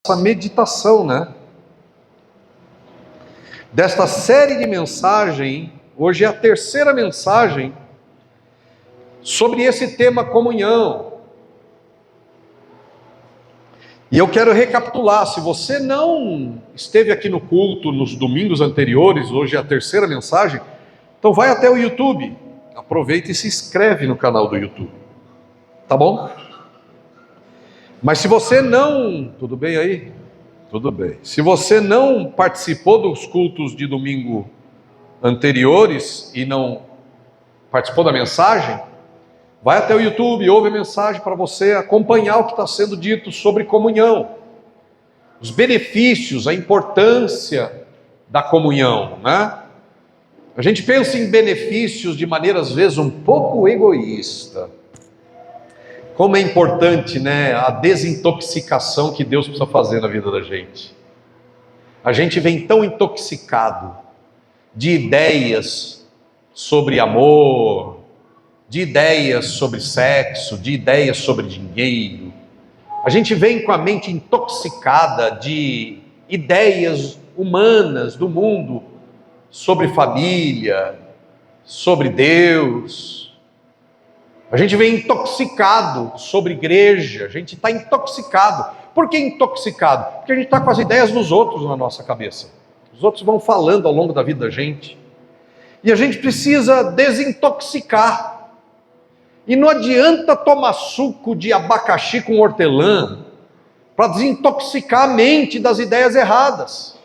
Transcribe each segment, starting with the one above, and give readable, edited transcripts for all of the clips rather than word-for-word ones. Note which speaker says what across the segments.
Speaker 1: Essa meditação, desta série de mensagem. Hoje é a terceira mensagem sobre esse tema comunhão. E eu quero recapitular, se você não esteve aqui no culto nos domingos anteriores, hoje é a terceira mensagem, então vai até o YouTube, aproveita e se inscreve no canal do YouTube, tá bom? Mas se você não... Tudo bem aí? Tudo bem. Se você não participou dos cultos de domingo anteriores e não participou da mensagem, vai até o YouTube, ouve a mensagem para você acompanhar o que está sendo dito sobre comunhão. Os benefícios, a importância da comunhão, A gente pensa em benefícios de maneira às vezes um pouco egoísta. Como é importante, a desintoxicação que Deus precisa fazer na vida da gente. A gente vem tão intoxicado de ideias sobre amor, de ideias sobre sexo, de ideias sobre dinheiro. A gente vem com a mente intoxicada de ideias humanas do mundo sobre família, sobre Deus. A gente vem intoxicado sobre igreja, a gente está intoxicado. Por que intoxicado? Porque a gente está com as ideias dos outros na nossa cabeça. Os outros vão falando ao longo da vida da gente. E a gente precisa desintoxicar. E não adianta tomar suco de abacaxi com hortelã para desintoxicar a mente das ideias erradas.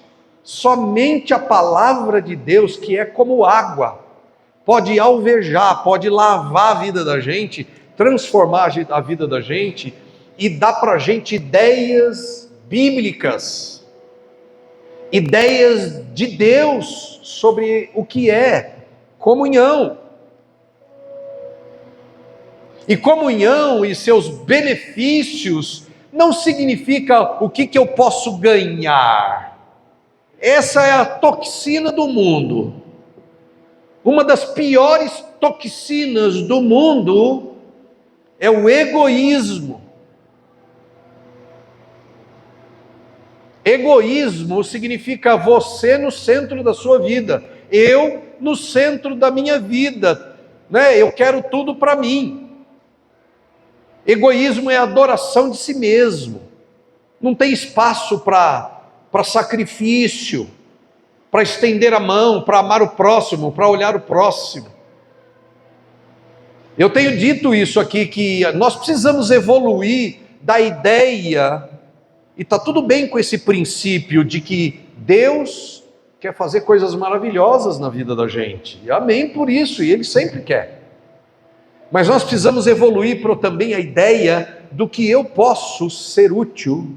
Speaker 1: Somente a palavra de Deus, que é como água, pode alvejar, pode lavar a vida da gente, transformar a vida da gente e dar para a gente ideias bíblicas, ideias de Deus sobre o que é comunhão. E comunhão e seus benefícios não significa o que eu posso ganhar. Essa é a toxina do mundo. Uma das piores toxinas do mundo é o egoísmo. Egoísmo significa você no centro da sua vida, eu no centro da minha vida, Eu quero tudo para mim. Egoísmo é adoração de si mesmo. Não tem espaço para sacrifício, para estender a mão, para amar o próximo, para olhar o próximo. Eu tenho dito isso aqui, que nós precisamos evoluir da ideia, e está tudo bem com esse princípio de que Deus quer fazer coisas maravilhosas na vida da gente, e amém por isso, e Ele sempre quer. Mas nós precisamos evoluir para também a ideia do que eu posso ser útil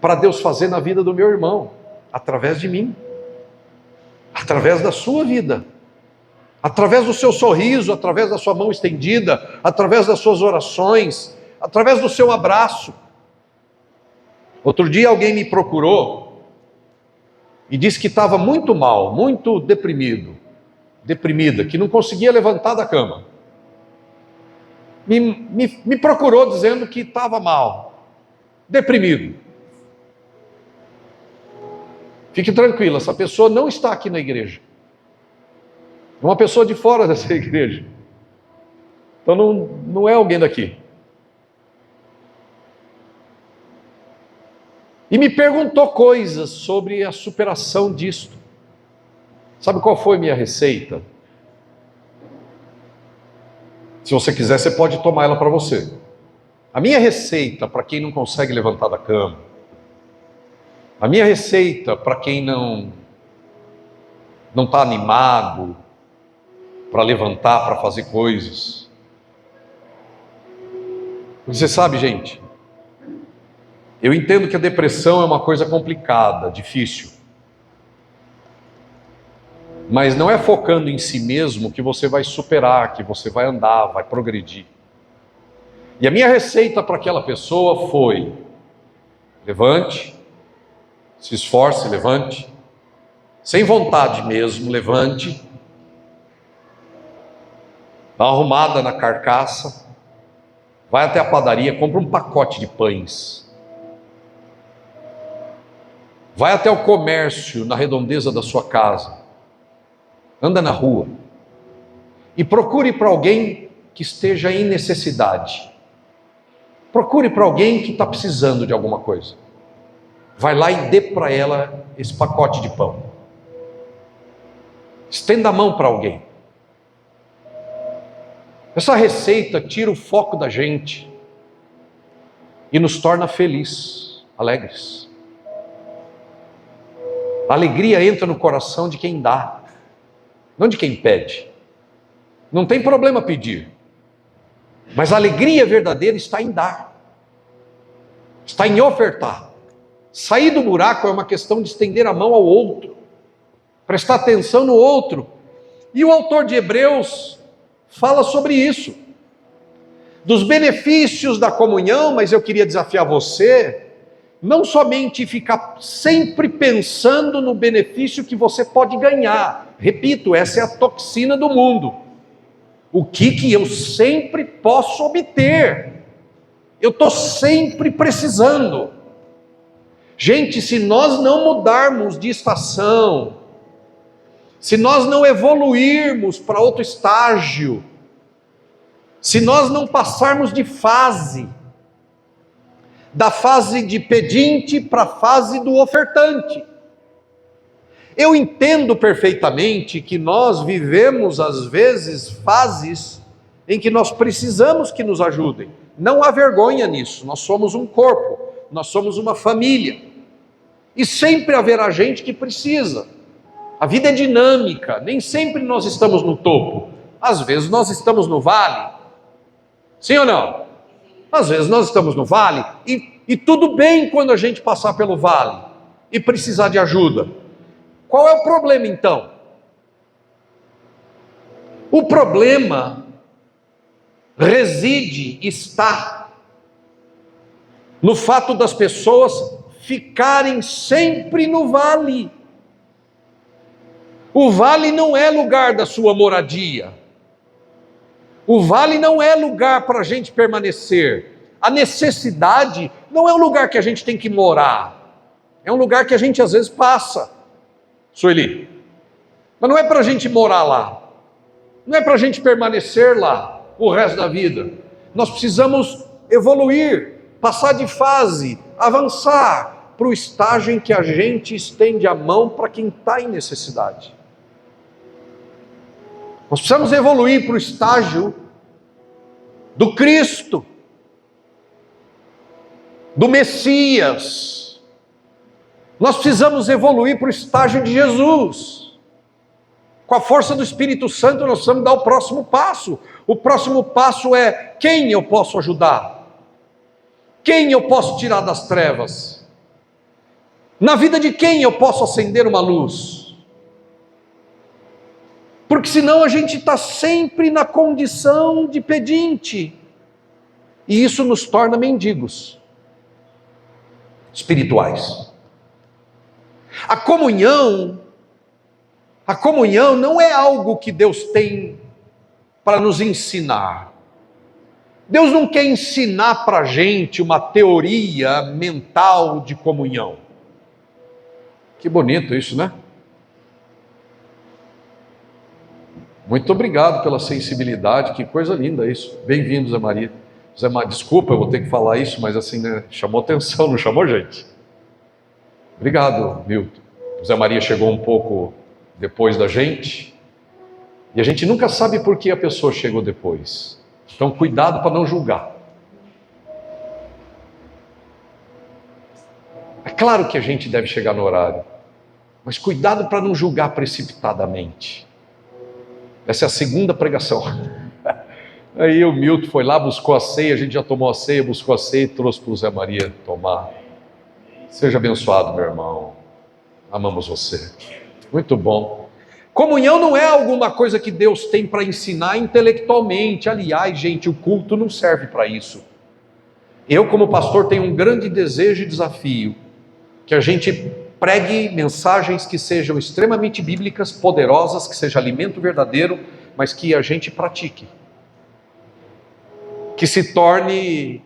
Speaker 1: para Deus fazer na vida do meu irmão, através de mim, através da sua vida, através do seu sorriso, através da sua mão estendida, através das suas orações, através do seu abraço. Outro dia alguém me procurou e disse que estava muito mal, muito deprimida, que não conseguia levantar da cama. Me procurou dizendo que estava mal, deprimido. Fique tranquila, essa pessoa não está aqui na igreja. É uma pessoa de fora dessa igreja. Então não é alguém daqui. E me perguntou coisas sobre a superação disto. Sabe qual foi minha receita? Se você quiser, você pode tomar ela para você. A minha receita para quem não consegue levantar da cama, a minha receita para quem não está animado para levantar, para fazer coisas. Você sabe, gente, eu entendo que a depressão é uma coisa complicada, difícil. Mas não é focando em si mesmo que você vai superar, que você vai andar, vai progredir. E a minha receita para aquela pessoa foi: levante, se esforce, levante, sem vontade mesmo, levante, dá uma arrumada na carcaça, vai até a padaria, compra um pacote de pães, Vai até o comércio na redondeza da sua casa. Anda na rua. E procure para alguém que esteja em necessidade. Procure para alguém que está precisando de alguma coisa. Vai lá e dê para ela esse pacote de pão. Estenda a mão para alguém. Essa receita tira o foco da gente e nos torna felizes, alegres. A alegria entra no coração de quem dá, não de quem pede. Não tem problema pedir, mas a alegria verdadeira está em dar, está em ofertar. Sair do buraco é uma questão de estender a mão ao outro, prestar atenção no outro. E o autor de Hebreus fala sobre isso, dos benefícios da comunhão, mas eu queria desafiar você, não somente ficar sempre pensando no benefício que você pode ganhar. Repito, essa é a toxina do mundo. O que eu sempre posso obter? Eu estou sempre precisando. Gente, se nós não mudarmos de estação, se nós não evoluirmos para outro estágio, se nós não passarmos de fase, da fase de pedinte para a fase do ofertante. Eu entendo perfeitamente que nós vivemos, às vezes, fases em que nós precisamos que nos ajudem. Não há vergonha nisso, nós somos um corpo, nós somos uma família. E sempre haverá gente que precisa. A vida é dinâmica, nem sempre nós estamos no topo. Às vezes nós estamos no vale. Sim ou não? Às vezes nós estamos no vale e tudo bem quando a gente passar pelo vale e precisar de ajuda. Qual é o problema então? O problema está no fato das pessoas ficarem sempre no vale. O vale não é lugar da sua moradia. O vale não é lugar para a gente permanecer. A necessidade não é um lugar que a gente tem que morar. É um lugar que a gente às vezes passa. Sueli. Mas não é para a gente morar lá. Não é para a gente permanecer lá o resto da vida. Nós precisamos evoluir, passar de fase, avançar para o estágio em que a gente estende a mão para quem está em necessidade. Nós precisamos evoluir para o estágio do Cristo, do Messias. Nós precisamos evoluir para o estágio de Jesus. Com a força do Espírito Santo, nós precisamos dar o próximo passo. O próximo passo é: quem eu posso ajudar? Quem eu posso tirar das trevas? Na vida de quem eu posso acender uma luz? Porque senão a gente está sempre na condição de pedinte. E isso nos torna mendigos espirituais. A comunhão não é algo que Deus tem para nos ensinar. Deus não quer ensinar para a gente uma teoria mental de comunhão. Que bonito isso, né? Muito obrigado pela sensibilidade, que coisa linda isso. Bem-vindo, Zé Maria. Zé Maria, desculpa, eu vou ter que falar isso, mas assim, né, chamou atenção, não chamou, gente? Obrigado, Milton. O Zé Maria chegou um pouco depois da gente, e a gente nunca sabe por que a pessoa chegou depois. Então, cuidado para não julgar. É claro que a gente deve chegar no horário, mas cuidado para não julgar precipitadamente. Essa é a segunda pregação. Aí o Milton foi lá, buscou a ceia, a gente já tomou a ceia, buscou a ceia e trouxe para o Zé Maria tomar. Seja abençoado, meu irmão. Amamos você. Muito bom. Comunhão não é alguma coisa que Deus tem para ensinar intelectualmente. Aliás, gente, o culto não serve para isso. Eu, como pastor, tenho um grande desejo e desafio, que a gente pregue mensagens que sejam extremamente bíblicas, poderosas, que seja alimento verdadeiro, mas que a gente pratique. Que se torne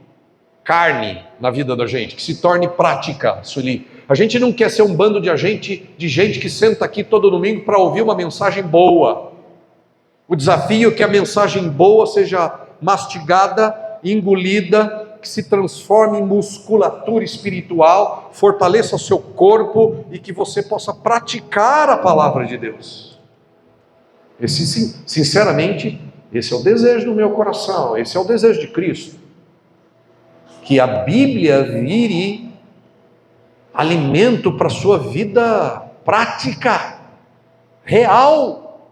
Speaker 1: carne na vida da gente, que se torne prática, Sueli. A gente não quer ser um bando de gente que senta aqui todo domingo para ouvir uma mensagem boa. O desafio é que a mensagem boa seja mastigada, engolida, que se transforme em musculatura espiritual, fortaleça o seu corpo e que você possa praticar a palavra de Deus. Sinceramente, esse é o desejo do meu coração, esse é o desejo de Cristo. Que a Bíblia vire alimento para a sua vida prática, real,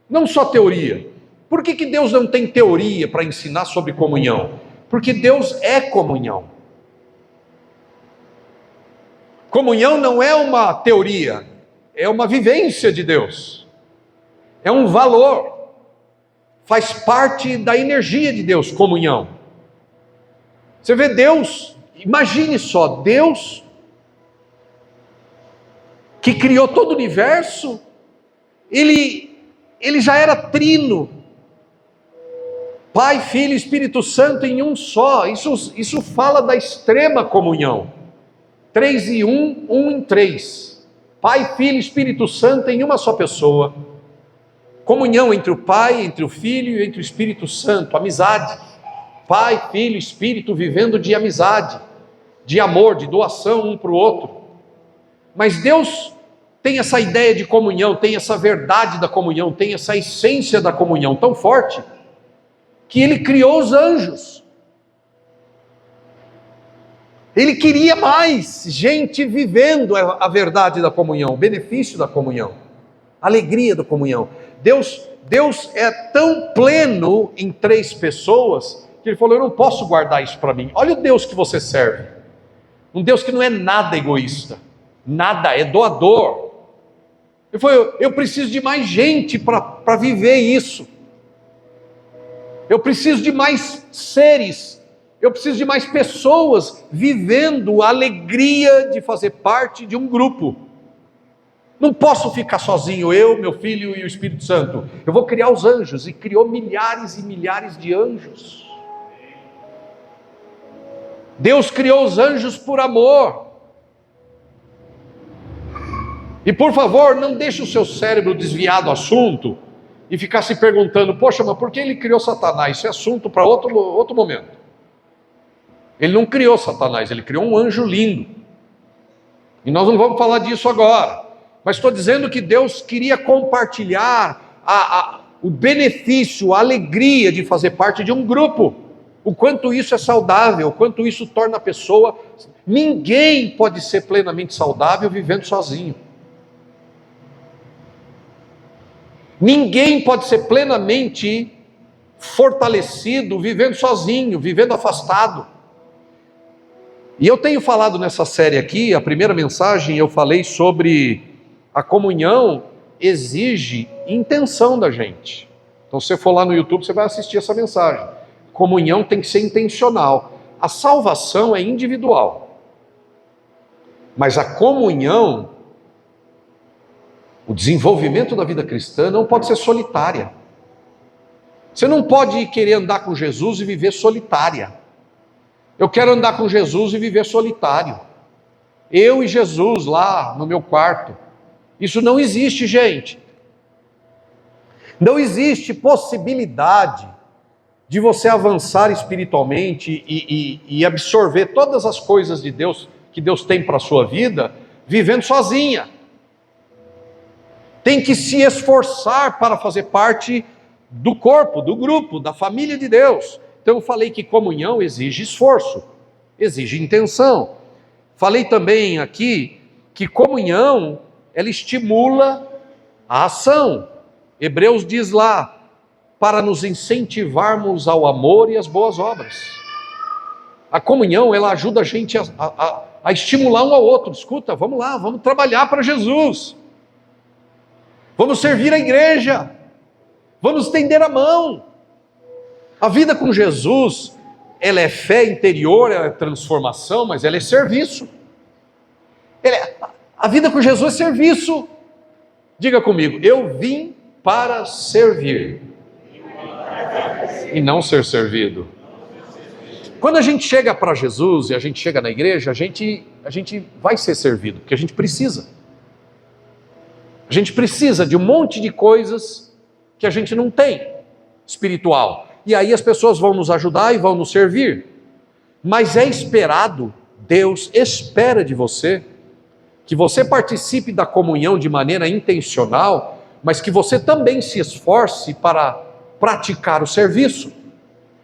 Speaker 1: não só teoria. Por que Deus não tem teoria para ensinar sobre comunhão? Porque Deus é comunhão. Comunhão não é uma teoria, é uma vivência de Deus, é um valor, faz parte da energia de Deus, comunhão. Você vê Deus, imagine só, Deus que criou todo o universo, ele já era trino, Pai, Filho e Espírito Santo em um só. Isso fala da extrema comunhão, 3 em 1, 1 em 3, Pai, Filho e Espírito Santo em uma só pessoa, comunhão entre o Pai, entre o Filho e entre o Espírito Santo, amizade, Pai, Filho, Espírito vivendo de amizade, de amor, de doação um para o outro. Mas Deus tem essa ideia de comunhão, tem essa verdade da comunhão, tem essa essência da comunhão tão forte, que Ele criou os anjos. Ele queria mais gente vivendo a verdade da comunhão, o benefício da comunhão, a alegria da comunhão. Deus é tão pleno em 3 pessoas, que Ele falou, eu não posso guardar isso para mim. Olha o Deus que você serve, um Deus que não é nada egoísta, nada, é doador. Ele falou, eu preciso de mais gente para viver isso, eu preciso de mais seres, eu preciso de mais pessoas vivendo a alegria de fazer parte de um grupo. Não posso ficar sozinho, eu, meu Filho e o Espírito Santo. Eu vou criar os anjos, e criou milhares e milhares de anjos. Deus criou os anjos por amor. E por favor, não deixe o seu cérebro desviar do assunto e ficar se perguntando, poxa, mas por que Ele criou Satanás? Isso é assunto para outro momento. Ele não criou Satanás, Ele criou um anjo lindo. E nós não vamos falar disso agora. Mas estou dizendo que Deus queria compartilhar o benefício, a alegria de fazer parte de um grupo. O quanto isso é saudável, o quanto isso torna a pessoa... Ninguém pode ser plenamente saudável vivendo sozinho. Ninguém pode ser plenamente fortalecido vivendo sozinho, vivendo afastado. E eu tenho falado nessa série aqui, a primeira mensagem eu falei sobre a comunhão exige intenção da gente. Então se você for lá no YouTube você vai assistir essa mensagem. Comunhão tem que ser intencional. A salvação é individual, mas a comunhão, o desenvolvimento da vida cristã não pode ser solitária. Você não pode querer andar com Jesus e viver solitária. Eu quero andar com Jesus e viver solitário. Eu e Jesus lá no meu quarto. Isso não existe, gente. Não existe possibilidade de você avançar espiritualmente e absorver todas as coisas de Deus que Deus tem para a sua vida vivendo sozinha. Tem que se esforçar para fazer parte do corpo, do grupo, da família de Deus. Então eu falei que comunhão exige esforço, exige intenção. Falei também aqui que comunhão, ela estimula a ação. Hebreus diz lá, para nos incentivarmos ao amor e às boas obras. A comunhão, ela ajuda a gente a estimular um ao outro. Escuta, vamos lá, vamos trabalhar para Jesus. Vamos servir a igreja, vamos estender a mão. A vida com Jesus, ela é fé interior, ela é transformação, mas ela é serviço. A vida com Jesus é serviço. Diga comigo, eu vim para servir e não ser servido. Quando a gente chega para Jesus e a gente chega na igreja, a gente vai ser servido, porque a gente precisa. A gente precisa de um monte de coisas que a gente não tem, espiritual. E aí as pessoas vão nos ajudar e vão nos servir. Mas é esperado, Deus espera de você, que você participe da comunhão de maneira intencional, mas que você também se esforce para praticar o serviço.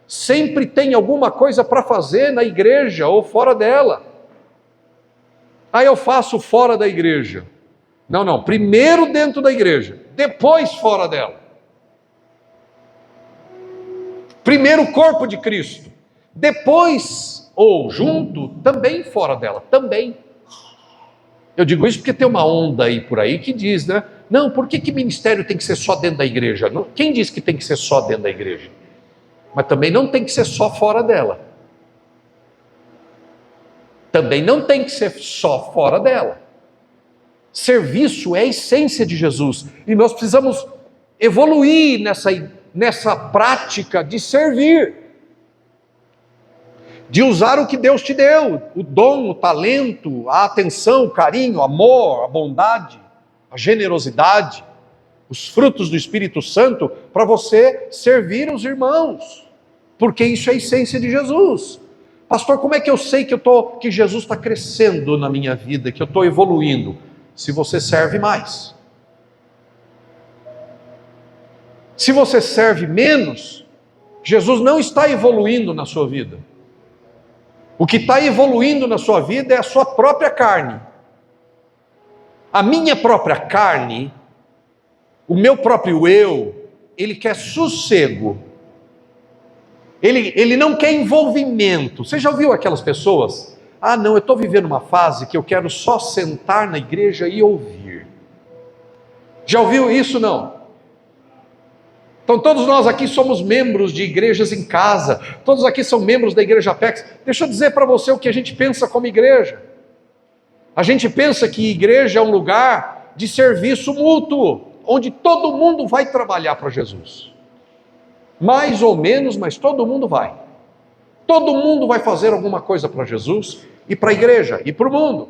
Speaker 1: Sempre tem alguma coisa para fazer na igreja ou fora dela. Ah, eu faço fora da igreja. Não, primeiro dentro da igreja, depois fora dela. Primeiro o corpo de Cristo, depois, ou junto, também fora dela, também. Eu digo isso porque tem uma onda aí por aí que diz, né? Não, por que ministério tem que ser só dentro da igreja? Quem diz que tem que ser só dentro da igreja? Mas também não tem que ser só fora dela. Também não tem que ser só fora dela. Serviço é a essência de Jesus. E nós precisamos evoluir nessa prática de servir. De usar o que Deus te deu. O dom, o talento, a atenção, o carinho, o amor, a bondade, a generosidade, os frutos do Espírito Santo, para você servir os irmãos. Porque isso é a essência de Jesus. Pastor, como é que eu sei que Jesus está crescendo na minha vida, que eu estou evoluindo? Se você serve mais. Se você serve menos, Jesus não está evoluindo na sua vida. O que está evoluindo na sua vida é a sua própria carne. A minha própria carne, o meu próprio eu, ele quer sossego. Ele não quer envolvimento. Você já ouviu aquelas pessoas? Ah, não, eu estou vivendo uma fase que eu quero só sentar na igreja e ouvir. Já ouviu isso? Não? Então todos nós aqui somos membros de igrejas em casa, todos aqui são membros da igreja Apex. Deixa eu dizer para você o que a gente pensa como igreja. A gente pensa que igreja é um lugar de serviço mútuo, onde todo mundo vai trabalhar para Jesus. Mais ou menos, mas todo mundo vai. Todo mundo vai fazer alguma coisa para Jesus e para a igreja e para o mundo.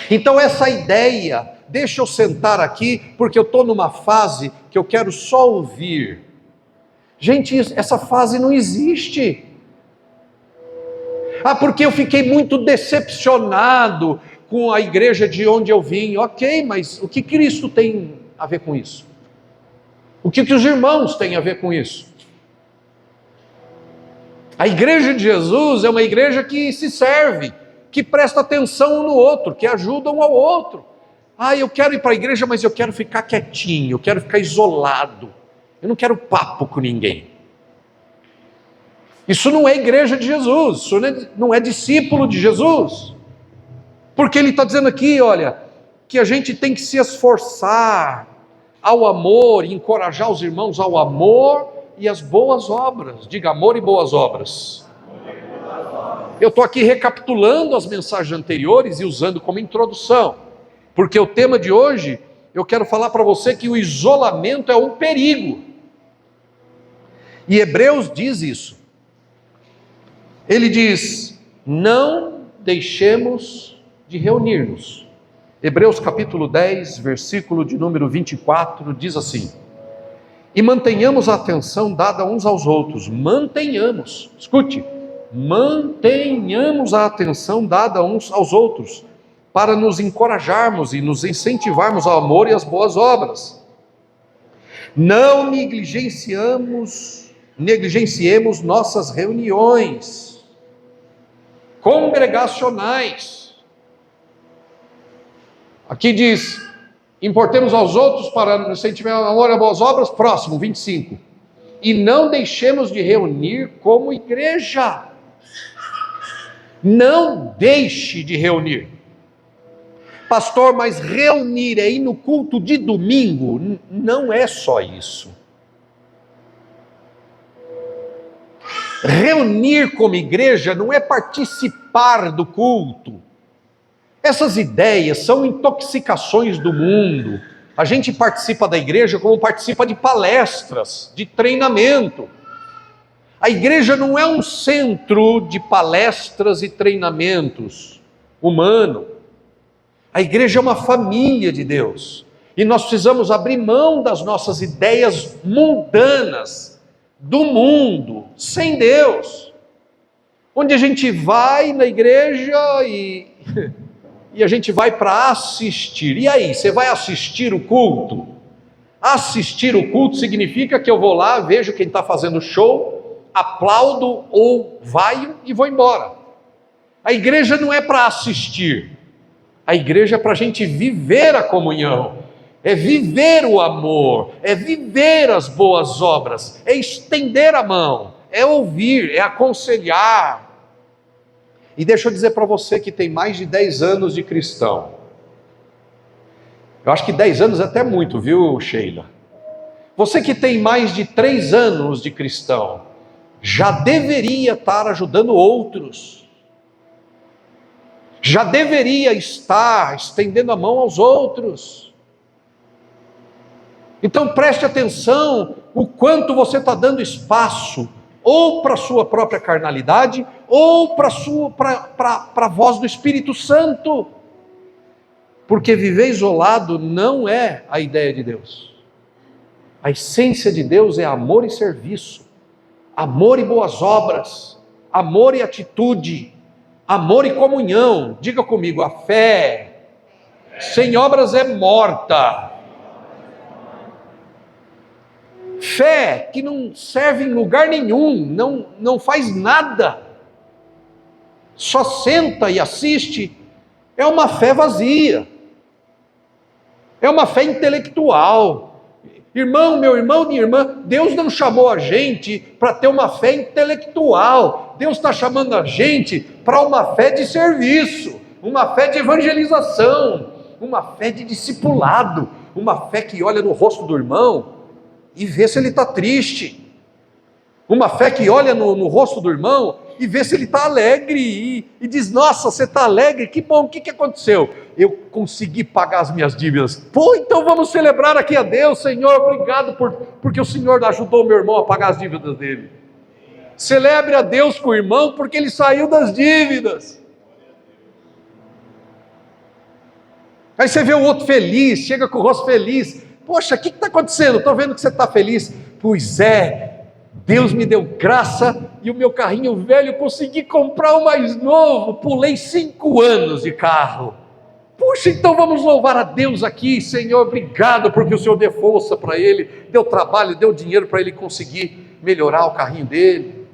Speaker 1: Então essa ideia, deixa eu sentar aqui porque eu estou numa fase que eu quero só ouvir. Gente, essa fase não existe. Ah, porque eu fiquei muito decepcionado com a igreja de onde eu vim. Ok, mas o que Cristo tem a ver com isso? O que os irmãos têm a ver com isso? A igreja de Jesus é uma igreja que se serve, que presta atenção um no outro, que ajuda um ao outro. Ah, eu quero ir para a igreja, mas eu quero ficar quietinho, eu quero ficar isolado. Eu não quero papo com ninguém. Isso não é igreja de Jesus, isso não é discípulo de Jesus. Porque ele está dizendo aqui, olha, que a gente tem que se esforçar ao amor, encorajar os irmãos ao amor e as boas obras. Diga amor e boas obras. Eu estou aqui recapitulando as mensagens anteriores e usando como introdução, porque o tema de hoje, eu quero falar para você que o isolamento é um perigo. E Hebreus diz isso. Ele diz, não deixemos de reunir-nos. Hebreus capítulo 10, versículo de número 24, diz assim: e mantenhamos a atenção dada uns aos outros. Mantenhamos, escute, mantenhamos a atenção dada uns aos outros, para nos encorajarmos e nos incentivarmos ao amor e às boas obras. Não negligenciemos nossas reuniões congregacionais. Aqui diz, importemos aos outros para nos incentivar ao amor e às boas obras. Próximo, 25. E não deixemos de reunir como igreja. Não deixe de reunir. Pastor, mas reunir aí no culto de domingo, não é só isso. Reunir como igreja não é participar do culto. Essas ideias são intoxicações do mundo. A gente participa da igreja como participa de palestras, de treinamento. A igreja não é um centro de palestras e treinamentos humano. A igreja é uma família de Deus. E nós precisamos abrir mão das nossas ideias mundanas, do mundo, sem Deus. Onde a gente vai na igreja e a gente vai para assistir. E aí, você vai assistir o culto? Assistir o culto significa que eu vou lá, vejo quem está fazendo show, aplaudo ou vaio e vou embora. A igreja não é para assistir. A igreja é para a gente viver a comunhão, é viver o amor, é viver as boas obras, é estender a mão, é ouvir, é aconselhar. E deixa eu dizer para você que tem mais de 10 anos de cristão. Eu acho que 10 anos é até muito, viu, Sheila? Você que tem mais de 3 anos de cristão, já deveria estar ajudando outros. Já deveria estar estendendo a mão aos outros. Então preste atenção o quanto você está dando espaço, ou para a sua própria carnalidade, ou para a voz do Espírito Santo. Porque viver isolado não é a ideia de Deus. A essência de Deus é amor e serviço, amor e boas obras, amor e atitude, amor e comunhão. Diga comigo, a fé sem obras é morta. Fé que não serve em lugar nenhum, não faz nada, só senta e assiste, é uma fé vazia, é uma fé intelectual. Irmão, meu irmão, minha irmã, Deus não chamou a gente para ter uma fé intelectual, Deus está chamando a gente para uma fé de serviço, uma fé de evangelização, uma fé de discipulado, uma fé que olha no rosto do irmão e vê se ele está triste, uma fé que olha no rosto do irmão e vê se ele está alegre e diz, nossa, você está alegre, que bom, o que aconteceu? Eu consegui pagar as minhas dívidas. Pô, então vamos celebrar aqui a Deus, Senhor, obrigado porque o Senhor ajudou meu irmão a pagar as dívidas dele. Celebre a Deus com o irmão porque ele saiu das dívidas. Aí você vê o outro feliz, chega com o rosto feliz. Poxa, o que está acontecendo? Estou vendo que você está feliz. Pois é, Deus me deu graça e o meu carrinho velho consegui comprar o mais novo. Pulei 5 anos de carro. Puxa, então vamos louvar a Deus aqui, Senhor, obrigado porque o Senhor deu força para ele, deu trabalho, deu dinheiro para ele conseguir melhorar o carrinho dele.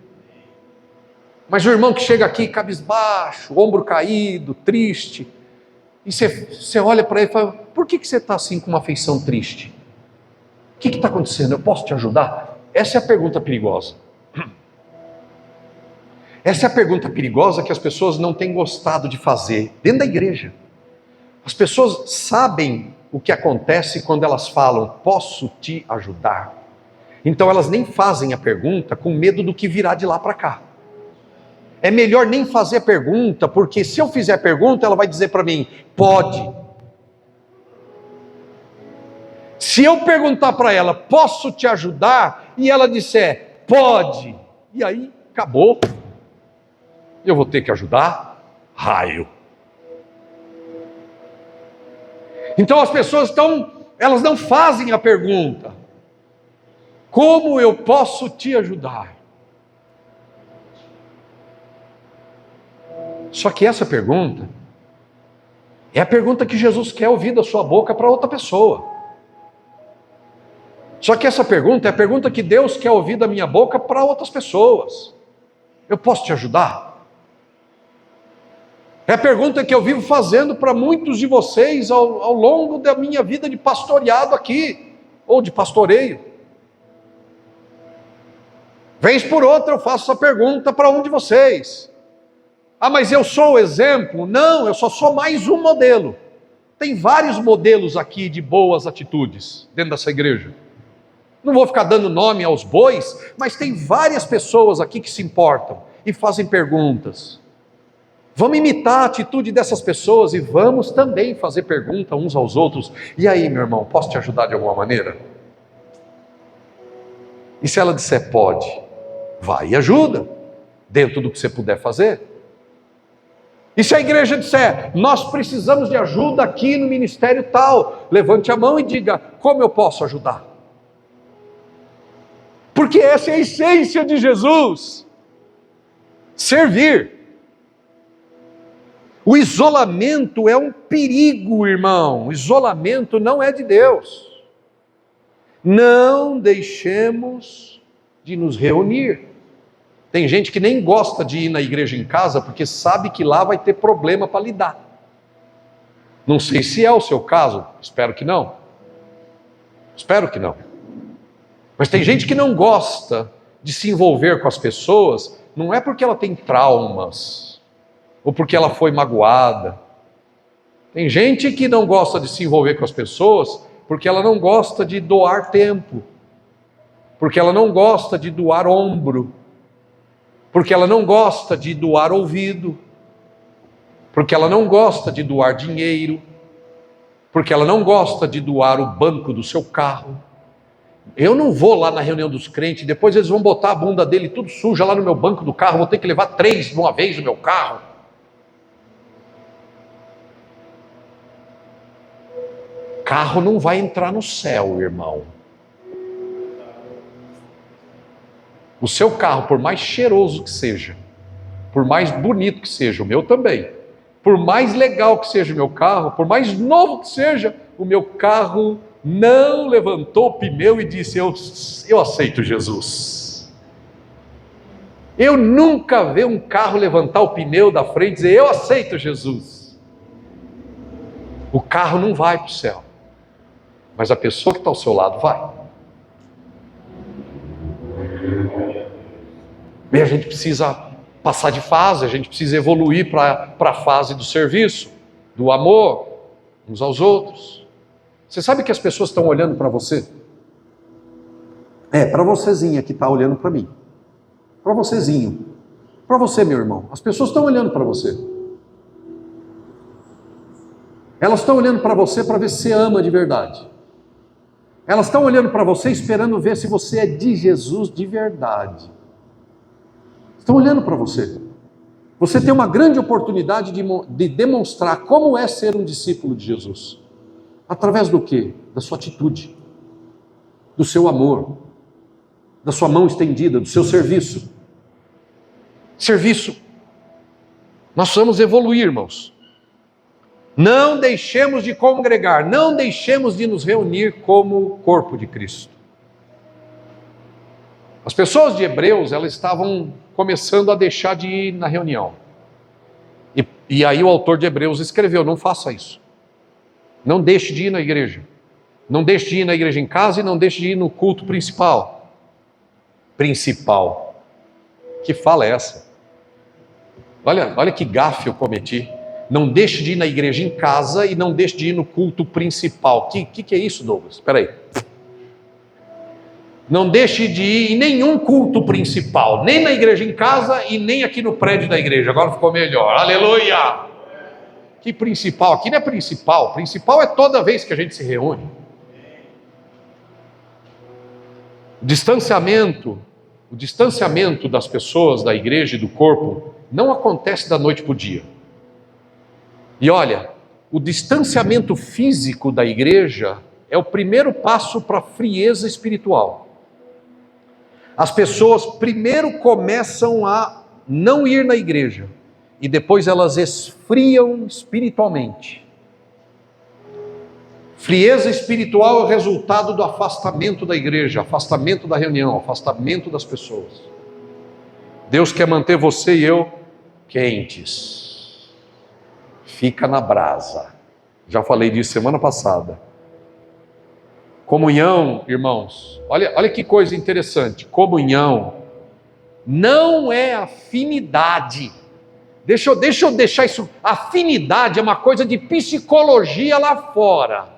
Speaker 1: Mas o irmão que chega aqui cabisbaixo, ombro caído, triste, e você olha para ele e fala, por que você está assim com uma feição triste? O que está acontecendo? Eu posso te ajudar? Essa é a pergunta perigosa. Essa é a pergunta perigosa que as pessoas não têm gostado de fazer dentro da igreja. As pessoas sabem o que acontece quando elas falam, posso te ajudar? Então elas nem fazem a pergunta com medo do que virá de lá para cá. É melhor nem fazer a pergunta, porque se eu fizer a pergunta, ela vai dizer para mim, pode. Se eu perguntar para ela, posso te ajudar? E ela disser, pode. E aí, acabou. Eu vou ter que ajudar? Raio. Então as pessoas elas não fazem a pergunta, como eu posso te ajudar? Só que essa pergunta é a pergunta que Jesus quer ouvir da sua boca para outra pessoa. Só que essa pergunta é a pergunta que Deus quer ouvir da minha boca para outras pessoas. Eu posso te ajudar? É a pergunta que eu vivo fazendo para muitos de vocês ao longo da minha vida de pastoreado aqui, ou de pastoreio. Vez por outra eu faço essa pergunta para um de vocês. Ah, mas eu sou o exemplo? Não, eu só sou mais um modelo. Tem vários modelos aqui de boas atitudes dentro dessa igreja. Não vou ficar dando nome aos bois, mas tem várias pessoas aqui que se importam e fazem perguntas. Vamos imitar a atitude dessas pessoas e vamos também fazer pergunta uns aos outros. E aí, meu irmão, posso te ajudar de alguma maneira? E se ela disser pode? Vai e ajuda, dentro do que você puder fazer. E se a igreja disser, nós precisamos de ajuda aqui no ministério tal, levante a mão e diga, como eu posso ajudar? Porque essa é a essência de Jesus. Servir. O isolamento é um perigo, irmão. O isolamento não é de Deus. Não deixemos de nos reunir. Tem gente que nem gosta de ir na igreja em casa porque sabe que lá vai ter problema para lidar. Não sei se é o seu caso, espero que não. Espero que não. Mas tem gente que não gosta de se envolver com as pessoas, não é porque ela tem traumas, ou porque ela foi magoada. Tem gente que não gosta de se envolver com as pessoas porque ela não gosta de doar tempo, porque ela não gosta de doar ombro, porque ela não gosta de doar ouvido, porque ela não gosta de doar dinheiro, porque ela não gosta de doar o banco do seu carro. Eu não vou lá na reunião dos crentes, depois eles vão botar a bunda dele tudo suja lá no meu banco do carro, vou ter que levar 3 de uma vez no meu carro. Carro não vai entrar no céu, irmão. O seu carro, por mais cheiroso que seja, por mais bonito que seja, o meu também, por mais legal que seja o meu carro, por mais novo que seja, o meu carro não levantou o pneu e disse, eu aceito Jesus. Eu nunca vi um carro levantar o pneu da frente e dizer, eu aceito Jesus. O carro não vai para o céu, mas a pessoa que está ao seu lado vai. E a gente precisa passar de fase, a gente precisa evoluir para a fase do serviço, do amor uns aos outros. Você sabe que as pessoas estão olhando para você? Para vocêzinha que está olhando para mim. Para vocêzinho. Para você, meu irmão. As pessoas estão olhando para você. Elas estão olhando para você para ver se você ama de verdade. Elas estão olhando para você esperando ver se você é de Jesus de verdade. Estão olhando para você. Você tem uma grande oportunidade de demonstrar como é ser um discípulo de Jesus. Através do quê? Da sua atitude, do seu amor, da sua mão estendida, do seu serviço. Serviço. Nós precisamos evoluir, irmãos. Não deixemos de congregar, não deixemos de nos reunir como corpo de Cristo. As pessoas de Hebreus, elas estavam começando a deixar de ir na reunião. E aí o autor de Hebreus escreveu, não faça isso. Não deixe de ir na igreja. Não deixe de ir na igreja em casa e não deixe de ir no culto principal. Principal. Que fala é essa? Olha que gafe eu cometi. Não deixe de ir na igreja em casa e não deixe de ir no culto principal. Que é isso, Douglas? Espera aí. Não deixe de ir em nenhum culto principal, nem na igreja em casa e nem aqui no prédio da igreja. Agora ficou melhor. Aleluia! Que principal? Aqui não é principal. Principal é toda vez que a gente se reúne. O distanciamento das pessoas, da igreja e do corpo, não acontece da noite para o dia. E olha, o distanciamento físico da igreja é o primeiro passo para a frieza espiritual. As pessoas primeiro começam a não ir na igreja e depois elas esfriam espiritualmente. Frieza espiritual é o resultado do afastamento da igreja, afastamento da reunião, afastamento das pessoas. Deus quer manter você e eu quentes. Fica na brasa. Já falei disso semana passada. Comunhão, irmãos, olha que coisa interessante. Comunhão não é afinidade. Deixa eu deixar isso. Afinidade é uma coisa de psicologia lá fora.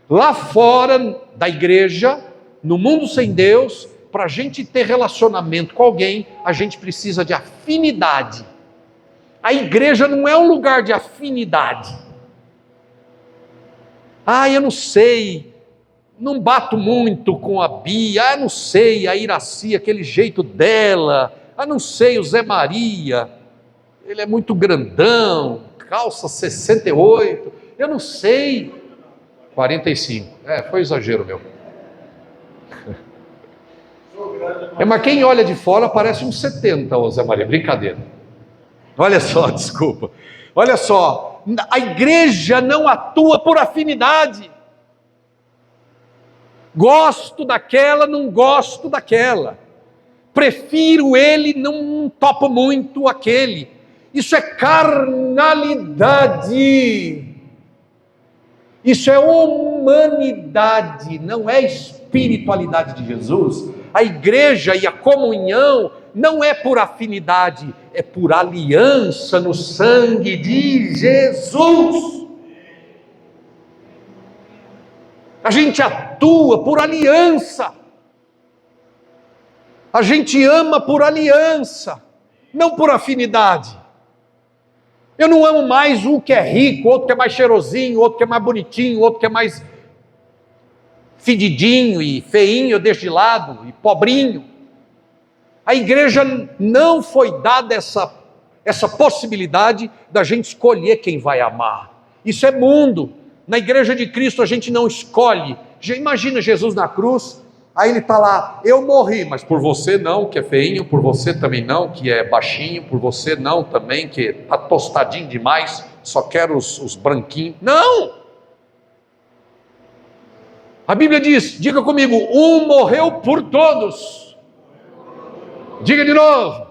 Speaker 1: Lá fora da igreja, no mundo sem Deus, para a gente ter relacionamento com alguém, a gente precisa de afinidade. A igreja não é um lugar de afinidade. Eu não sei. não bato muito com a Bia, não sei, a Iraci, aquele jeito dela, não sei, o Zé Maria, ele é muito grandão, calça 68, eu não sei, 45, foi exagero meu. Mas quem olha de fora parece uns 70, ô Zé Maria, brincadeira. Olha só, desculpa, olha só, a igreja não atua por afinidade. Gosto daquela, não gosto daquela. Prefiro ele, não topo muito aquele. Isso é carnalidade. Isso é humanidade, não é espiritualidade de Jesus. A igreja e a comunhão não é por afinidade, é por aliança no sangue de Jesus. A gente atua por aliança. A gente ama por aliança, não por afinidade. Eu não amo mais um que é rico, outro que é mais cheirosinho, outro que é mais bonitinho, outro que é mais fedidinho e feinho, eu deixo de lado, e pobrinho. A igreja não foi dada essa possibilidade da gente escolher quem vai amar. Isso é mundo. Na igreja de Cristo a gente não escolhe. Imagina Jesus na cruz, aí ele está lá, eu morri, mas por você não, que é feinho, por você também não, que é baixinho, por você não também, que está tostadinho demais, só quero os branquinhos. Não! A Bíblia diz, diga comigo, um morreu por todos. Diga de novo.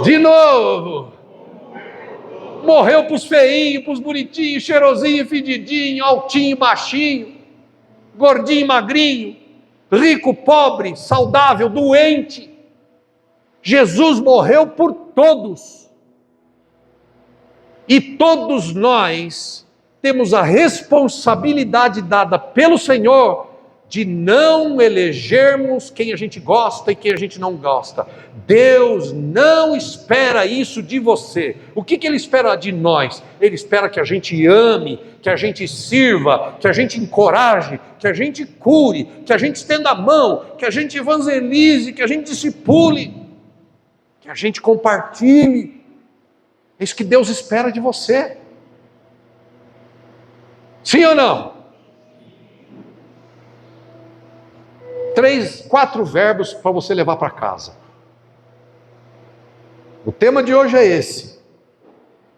Speaker 1: De novo. Morreu para os feinhos, para os bonitinhos, cheirosinho, fedidinho, altinho, baixinho, gordinho, magrinho, rico, pobre, saudável, doente. Jesus morreu por todos. E todos nós temos a responsabilidade dada pelo Senhor de não elegermos quem a gente gosta e quem a gente não gosta. Deus não espera isso de você. O que Ele espera de nós? Ele espera que a gente ame, que a gente sirva, que a gente encoraje, que a gente cure, que a gente estenda a mão, que a gente evangelize, que a gente discipule, que a gente compartilhe. É isso que Deus espera de você. Sim ou não? 4 verbos para você levar para casa. O tema de hoje é esse.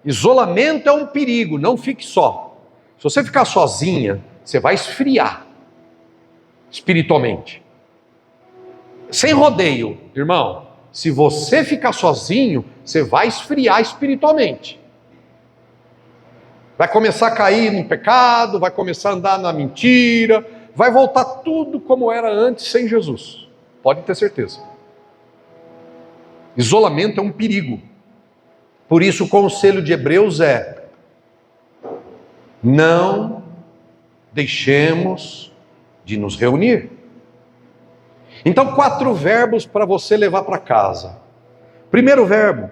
Speaker 1: Isolamento é um perigo, não fique só. Se você ficar sozinha, você vai esfriar espiritualmente. Sem rodeio, irmão. Se você ficar sozinho, você vai esfriar espiritualmente. Vai começar a cair no pecado, vai começar a andar na mentira, vai voltar tudo como era antes sem Jesus. Pode ter certeza. Isolamento é um perigo. Por isso o conselho de Hebreus é: não deixemos de nos reunir. Então 4 verbos para você levar para casa. Primeiro verbo,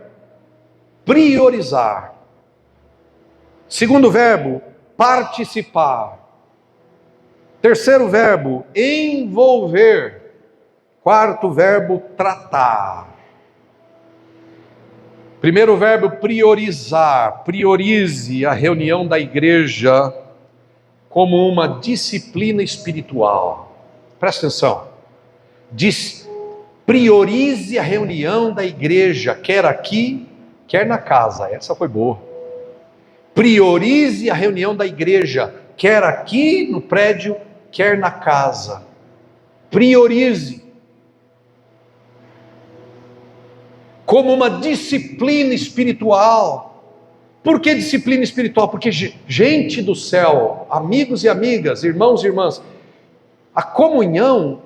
Speaker 1: priorizar. Segundo verbo, participar. Terceiro verbo, envolver. Quarto verbo, tratar. Primeiro verbo, priorizar. Priorize a reunião da igreja como uma disciplina espiritual. Presta atenção. Priorize a reunião da igreja, quer aqui, quer na casa. Essa foi boa. Priorize a reunião da igreja, quer aqui no prédio, quer na casa. Priorize. Como uma disciplina espiritual. Por que disciplina espiritual? Porque, gente do céu, amigos e amigas, irmãos e irmãs, a comunhão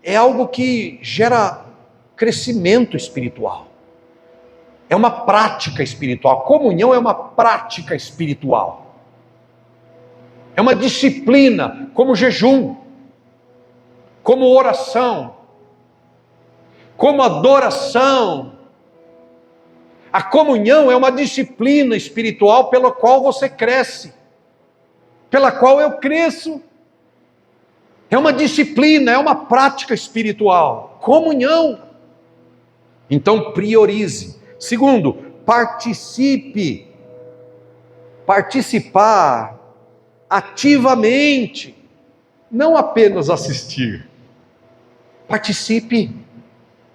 Speaker 1: é algo que gera crescimento espiritual. É uma prática espiritual. A comunhão é uma prática espiritual. É uma disciplina, como jejum, como oração, como adoração. A comunhão é uma disciplina espiritual pela qual você cresce, pela qual eu cresço. É uma disciplina, é uma prática espiritual. Comunhão. Então priorize. Segundo, participe. Participar ativamente, não apenas assistir. Participe,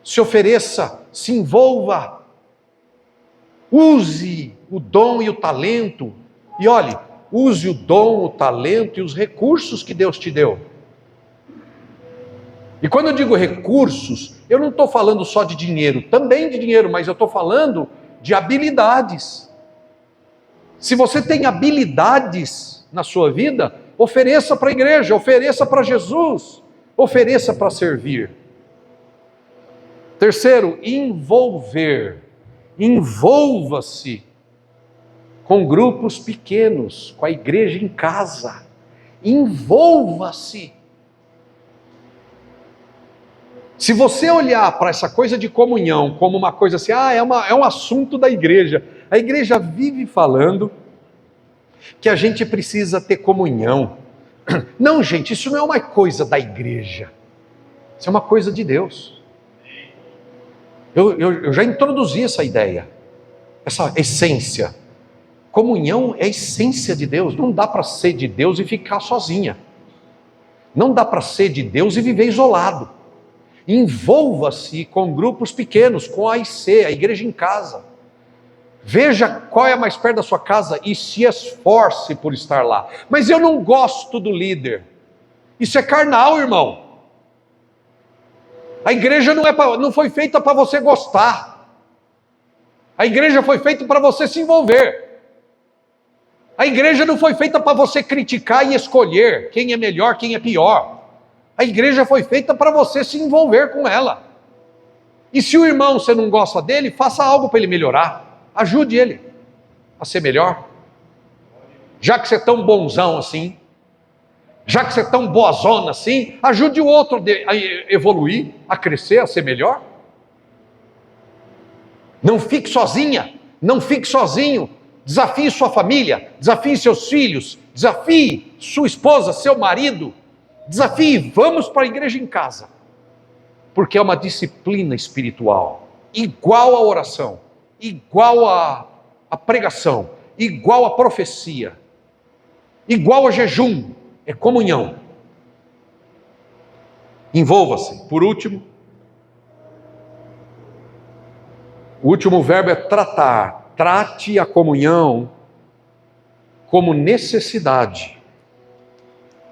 Speaker 1: se ofereça, se envolva. Use o dom e o talento. E olhe, use o dom, o talento e os recursos que Deus te deu. E quando eu digo recursos, eu não estou falando só de dinheiro, também de dinheiro, mas eu estou falando de habilidades. Se você tem habilidades na sua vida, ofereça para a igreja, ofereça para Jesus, ofereça para servir. Terceiro, envolver. Envolva-se com grupos pequenos, com a igreja em casa. Envolva-se. Se você olhar para essa coisa de comunhão como uma coisa assim, é um assunto da igreja. A igreja vive falando que a gente precisa ter comunhão. Não, gente, isso não é uma coisa da igreja. Isso é uma coisa de Deus. Eu já introduzi essa ideia, essa essência. Comunhão é a essência de Deus. Não dá para ser de Deus e ficar sozinha. Não dá para ser de Deus e viver isolado. Envolva-se com grupos pequenos, com a IC, a igreja em casa. Veja qual é a mais perto da sua casa e se esforce por estar lá. Mas eu não gosto do líder. Isso é carnal, irmão. A igreja não foi feita para você gostar. A igreja foi feita para você se envolver. A igreja não foi feita para você criticar e escolher quem é melhor, quem é pior. A igreja foi feita para você se envolver com ela. E se o irmão, você não gosta dele, faça algo para ele melhorar. Ajude ele a ser melhor. Já que você é tão bonzão assim, já que você é tão boazona assim, ajude o outro a evoluir, a crescer, a ser melhor. Não fique sozinha, não fique sozinho. Desafie sua família, desafie seus filhos, desafie sua esposa, seu marido. Desafie, vamos para a igreja em casa, porque é uma disciplina espiritual, igual à oração, igual à pregação, igual à profecia, igual a jejum, é comunhão. Envolva-se. Por último, o último verbo é tratar. Trate a comunhão como necessidade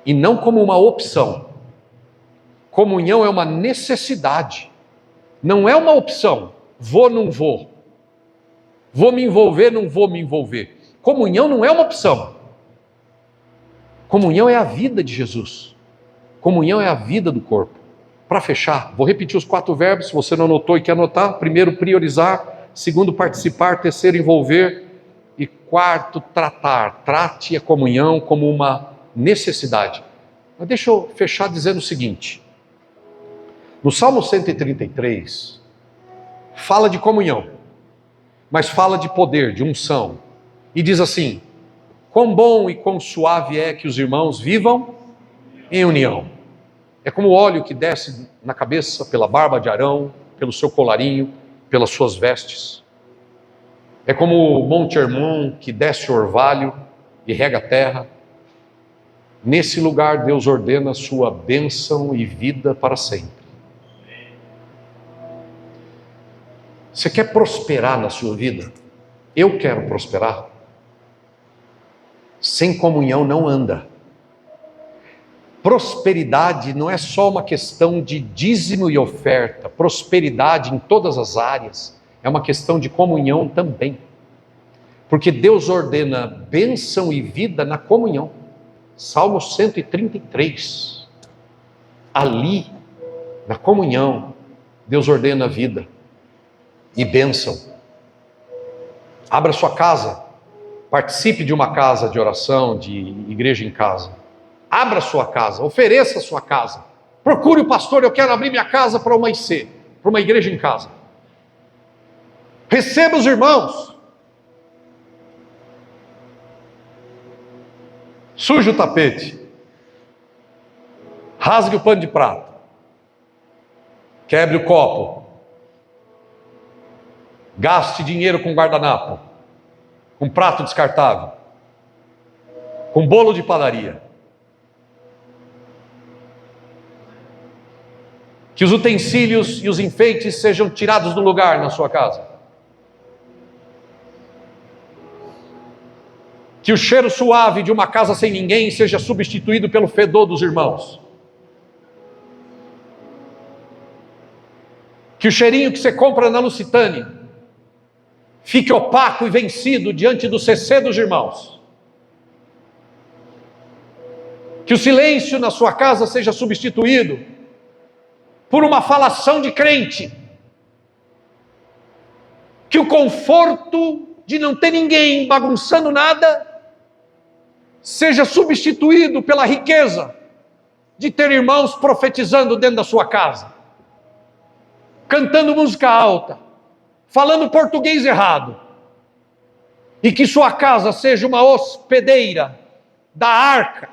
Speaker 1: e não como uma opção. Comunhão é uma necessidade, não é uma opção. Vou, não vou. Vou me envolver, não vou me envolver. Comunhão não é uma opção. Comunhão é a vida de Jesus. Comunhão é a vida do corpo. Para fechar, vou repetir os 4 verbos, se você não anotou e quer anotar. Primeiro, priorizar. Segundo, participar. Terceiro, envolver. E quarto, tratar. Trate a comunhão como uma necessidade. Mas deixa eu fechar dizendo o seguinte. No Salmo 133, fala de comunhão, mas fala de poder, de unção. E diz assim: quão bom e quão suave é que os irmãos vivam em união. É como o óleo que desce na cabeça pela barba de Arão, pelo seu colarinho, pelas suas vestes. É como o Monte Hermon que desce o orvalho e rega a terra. Nesse lugar Deus ordena a sua bênção e vida para sempre. Você quer prosperar na sua vida? Eu quero prosperar. Sem comunhão não anda. Prosperidade não é só uma questão de dízimo e oferta. Prosperidade em todas as áreas é uma questão de comunhão também. Porque Deus ordena bênção e vida na comunhão. Salmo 133. Ali, na comunhão, Deus ordena vida e bênção. Abra sua casa. Participe de uma casa de oração, de igreja em casa. Abra sua casa, ofereça sua casa. Procure o pastor, eu quero abrir minha casa para uma IC, para uma igreja em casa. Receba os irmãos. Suje o tapete. Rasgue o pano de prato. Quebre o copo. Gaste dinheiro com guardanapo, com prato descartável, com bolo de padaria. Que os utensílios e os enfeites sejam tirados do lugar na sua casa. Que o cheiro suave de uma casa sem ninguém seja substituído pelo fedor dos irmãos. Que o cheirinho que você compra na Lusitânia fique opaco e vencido diante do CC dos irmãos. Que o silêncio na sua casa seja substituído por uma falação de crente. Que o conforto de não ter ninguém bagunçando nada seja substituído pela riqueza de ter irmãos profetizando dentro da sua casa, cantando música alta, falando português errado, e que sua casa seja uma hospedeira da arca,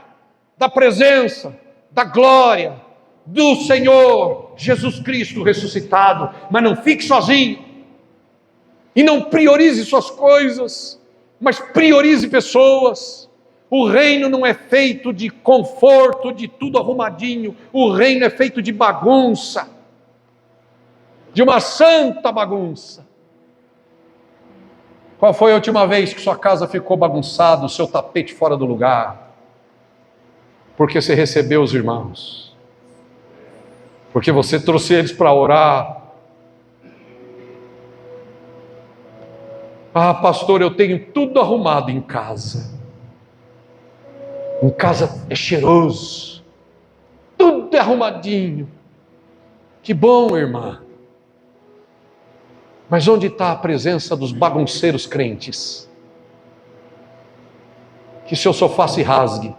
Speaker 1: da presença, da glória do Senhor Jesus Cristo ressuscitado. Mas não fique sozinho, e não priorize suas coisas, mas priorize pessoas. O reino não é feito de conforto, de tudo arrumadinho. O reino é feito de bagunça, de uma santa bagunça. Qual foi a última vez que sua casa ficou bagunçada, o seu tapete fora do lugar? Porque você recebeu os irmãos, porque você trouxe eles para orar. Ah, pastor, eu tenho tudo arrumado em casa. Em casa é cheiroso, tudo é arrumadinho. Que bom, irmã. Mas onde está a presença dos bagunceiros crentes? Que seu sofá se rasgue,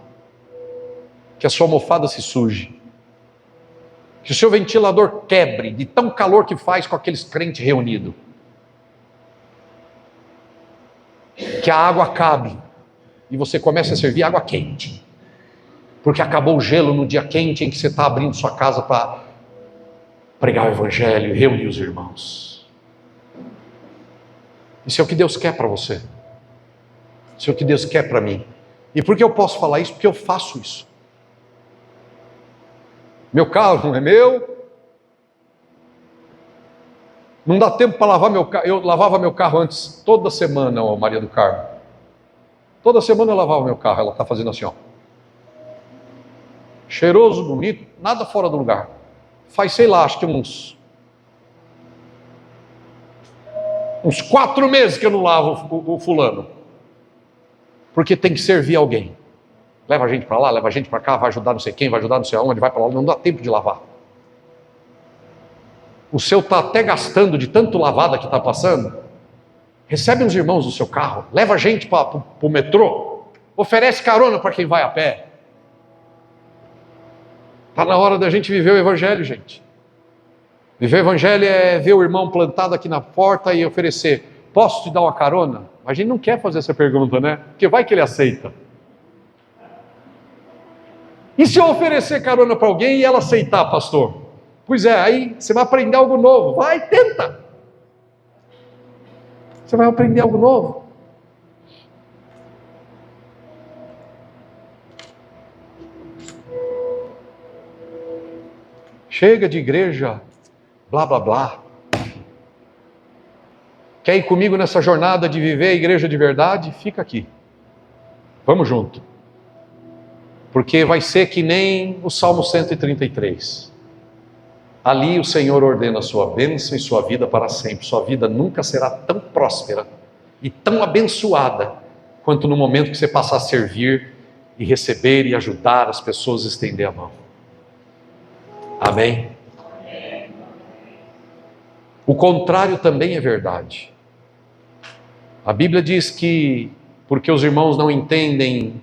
Speaker 1: que a sua almofada se suje, que o seu ventilador quebre de tão calor que faz com aqueles crentes reunidos, que a água acabe e você comece a servir água quente, porque acabou o gelo no dia quente em que você está abrindo sua casa para pregar o evangelho e reunir os irmãos. Isso é o que Deus quer para você. Isso é o que Deus quer para mim. E por que eu posso falar isso? Porque eu faço isso. Meu carro não é meu. Não dá tempo para lavar meu carro. Eu lavava meu carro antes, toda semana, ó, Maria do Carmo. Toda semana eu lavava meu carro. Ela está fazendo assim, ó. Cheiroso, bonito, nada fora do lugar. Faz, sei lá, acho que uns 4 meses que eu não lavo o fulano. Porque tem que servir alguém. Leva a gente para lá, leva a gente para cá, vai ajudar não sei quem, vai ajudar não sei aonde, vai para lá, não dá tempo de lavar. O seu está até gastando de tanto lavada que está passando. Recebe uns irmãos do seu carro, leva a gente para o metrô, oferece carona para quem vai a pé. Está na hora da gente viver o evangelho, gente. Viver o evangelho é ver o irmão plantado aqui na porta e oferecer: posso te dar uma carona? A gente não quer fazer essa pergunta, né? Porque vai que ele aceita. E se eu oferecer carona para alguém e ela aceitar, pastor? Pois é, aí você vai aprender algo novo. Vai, tenta. Você vai aprender algo novo. Chega de igreja, blá blá blá. Quer ir comigo nessa jornada de viver a igreja de verdade? Fica aqui. Vamos junto. Porque vai ser que nem o Salmo 133. Ali o Senhor ordena a sua bênção e sua vida para sempre. Sua vida nunca será tão próspera e tão abençoada quanto no momento que você passar a servir e receber e ajudar as pessoas a estender a mão. Amém? O contrário também é verdade. A Bíblia diz que porque os irmãos não entendem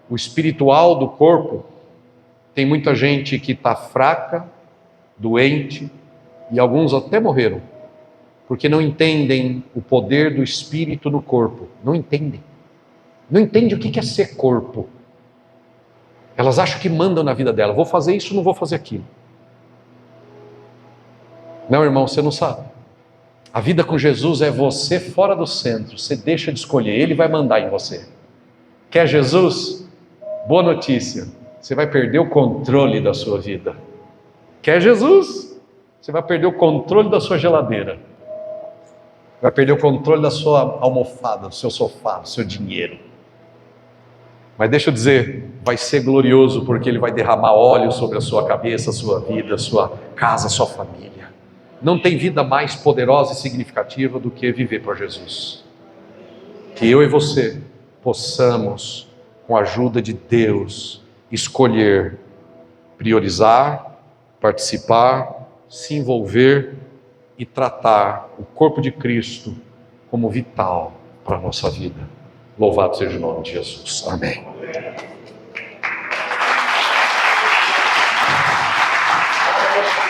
Speaker 1: o espiritual do corpo, tem muita gente que está fraca, doente, e alguns até morreram, porque não entendem o poder do Espírito no corpo. Não entendem. Não entendem o que é ser corpo. Elas acham que mandam na vida dela. Vou fazer isso, não vou fazer aquilo. Não, irmão, você não sabe. A vida com Jesus é você fora do centro. Você deixa de escolher, Ele vai mandar em você. Quer Jesus? Boa notícia. Você vai perder o controle da sua vida. Quer Jesus? Você vai perder o controle da sua geladeira. Vai perder o controle da sua almofada, do seu sofá, do seu dinheiro. Mas deixa eu dizer, vai ser glorioso, porque Ele vai derramar óleo sobre a sua cabeça, a sua vida, a sua casa, a sua família. Não tem vida mais poderosa e significativa do que viver para Jesus. Que eu e você possamos, com a ajuda de Deus, escolher, priorizar, participar, se envolver e tratar o corpo de Cristo como vital para a nossa vida. Louvado seja o nome de Jesus. Amém.